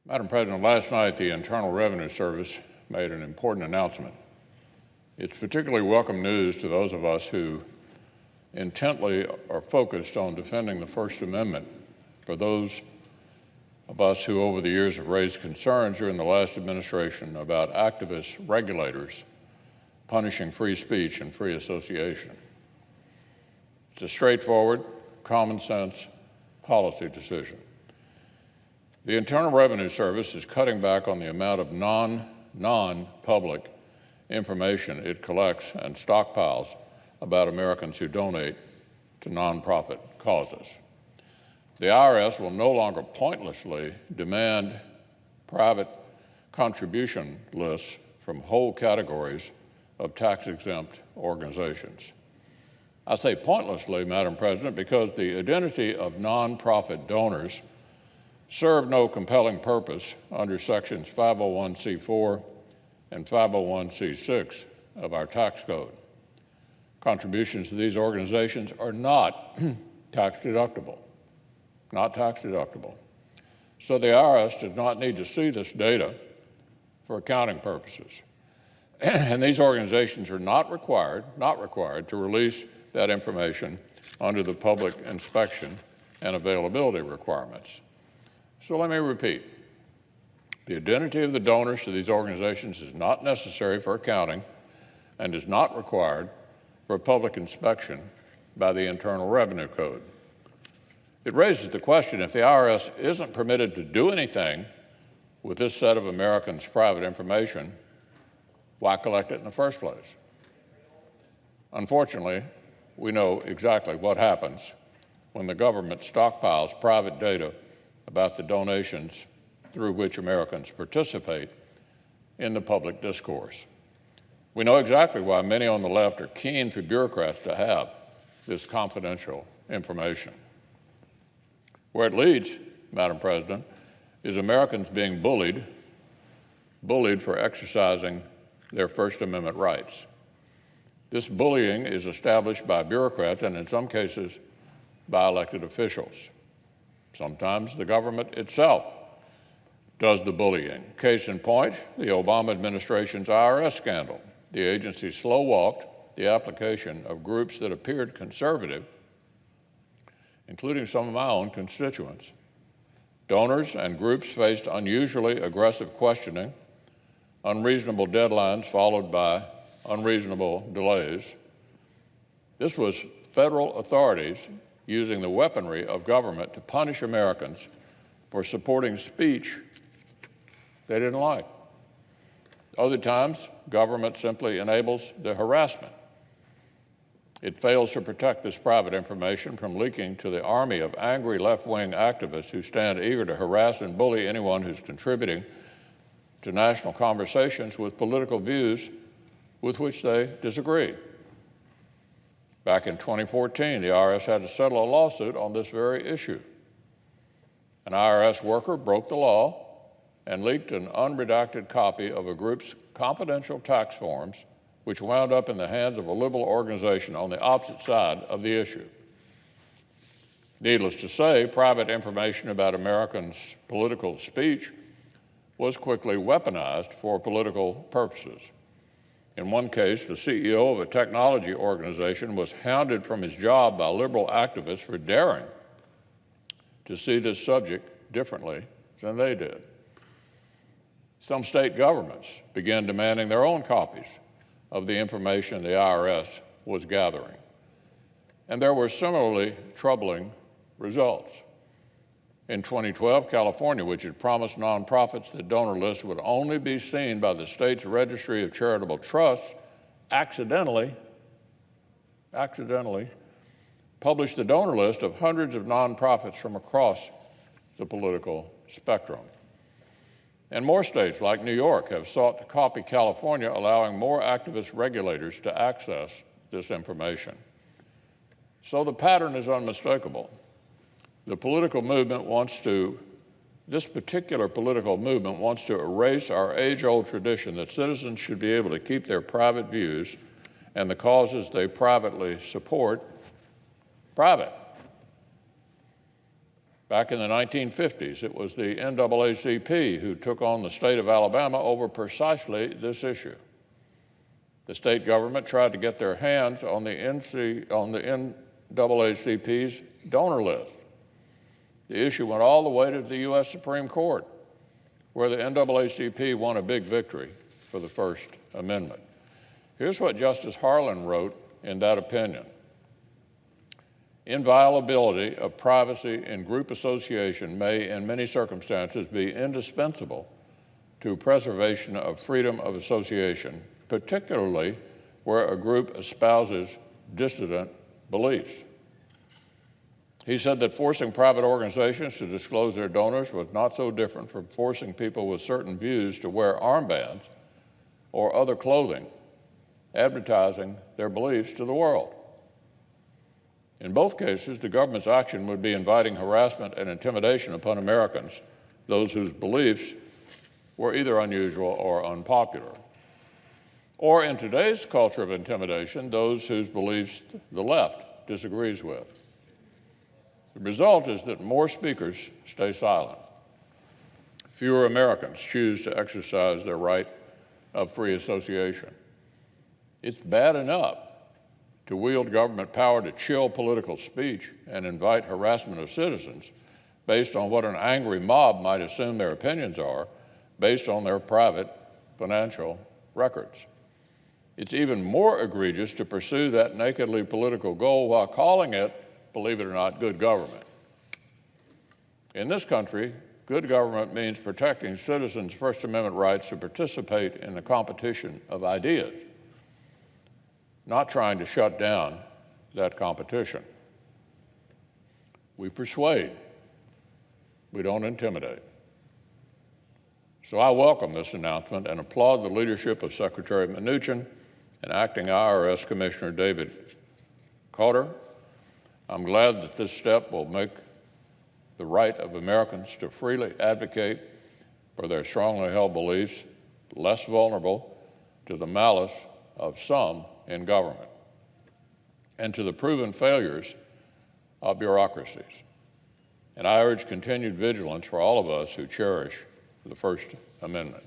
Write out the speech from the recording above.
Madam President, last night the Internal Revenue Service made an important announcement. It's particularly welcome news to those of us who intently are focused on defending the First Amendment for those of us who over the years have raised concerns during the last administration about activist regulators punishing free speech and free association. It's a straightforward, common sense policy decision. The Internal Revenue Service is cutting back on the amount of non-public information it collects and stockpiles about Americans who donate to nonprofit causes. The IRS will no longer pointlessly demand private contribution lists from whole categories of tax-exempt organizations. I say pointlessly, Madam President, because the identity of nonprofit donors serve no compelling purpose under Sections 501c4 and 501c6 of our tax code. Contributions to these organizations are not tax-deductible, not tax-deductible. So the IRS does not need to see this data for accounting purposes. And these organizations are not required to release that information under the public inspection and availability requirements. So let me repeat. The identity of the donors to these organizations is not necessary for accounting and is not required for public inspection by the Internal Revenue Code. It raises the question, if the IRS isn't permitted to do anything with this set of Americans' private information, why collect it in the first place? Unfortunately, we know exactly what happens when the government stockpiles private data about the donations through which Americans participate in the public discourse. We know exactly why many on the left are keen for bureaucrats to have this confidential information. Where it leads, Madam President, is Americans being bullied for exercising their First Amendment rights. This bullying is established by bureaucrats and in some cases by elected officials. Sometimes the government itself does the bullying. Case in point, the Obama administration's IRS scandal. The agency slow-walked the application of groups that appeared conservative, including some of my own constituents. Donors and groups faced unusually aggressive questioning, unreasonable deadlines followed by unreasonable delays. This was federal authorities using the weaponry of government to punish Americans for supporting speech they didn't like. Other times, government simply enables the harassment. It fails to protect this private information from leaking to the army of angry left-wing activists who stand eager to harass and bully anyone who's contributing to national conversations with political views with which they disagree. Back in 2014, the IRS had to settle a lawsuit on this very issue. An IRS worker broke the law and leaked an unredacted copy of a group's confidential tax forms, which wound up in the hands of a liberal organization on the opposite side of the issue. Needless to say, private information about Americans' political speech was quickly weaponized for political purposes. In one case, the CEO of a technology organization was hounded from his job by liberal activists for daring to see this subject differently than they did. Some state governments began demanding their own copies of the information the IRS was gathering. And there were similarly troubling results. In 2012, California, which had promised nonprofits that donor lists would only be seen by the state's Registry of Charitable Trusts, accidentally published the donor list of hundreds of nonprofits from across the political spectrum. And more states, like New York, have sought to copy California, allowing more activist regulators to access this information. So the pattern is unmistakable. The political movement this particular political movement wants to erase our age-old tradition that citizens should be able to keep their private views and the causes they privately support private. Back in the 1950s, it was the NAACP who took on the state of Alabama over precisely this issue. The state government tried to get their hands on the NAACP's donor list. The issue went all the way to the U.S. Supreme Court, where the NAACP won a big victory for the First Amendment. Here's what Justice Harlan wrote in that opinion. Inviolability of privacy in group association may, in many circumstances, be indispensable to preservation of freedom of association, particularly where a group espouses dissident beliefs. He said that forcing private organizations to disclose their donors was not so different from forcing people with certain views to wear armbands or other clothing, advertising their beliefs to the world. In both cases, the government's action would be inviting harassment and intimidation upon Americans, those whose beliefs were either unusual or unpopular. Or in today's culture of intimidation, those whose beliefs the left disagrees with. The result is that more speakers stay silent. Fewer Americans choose to exercise their right of free association. It's bad enough to wield government power to chill political speech and invite harassment of citizens based on what an angry mob might assume their opinions are based on their private financial records. It's even more egregious to pursue that nakedly political goal while calling it, believe it or not, good government. In this country, good government means protecting citizens' First Amendment rights to participate in the competition of ideas, not trying to shut down that competition. We persuade, we don't intimidate. So I welcome this announcement and applaud the leadership of Secretary Mnuchin and Acting IRS Commissioner David Cotter. I'm glad that this step will make the right of Americans to freely advocate for their strongly held beliefs less vulnerable to the malice of some in government and to the proven failures of bureaucracies. And I urge continued vigilance for all of us who cherish the First Amendment.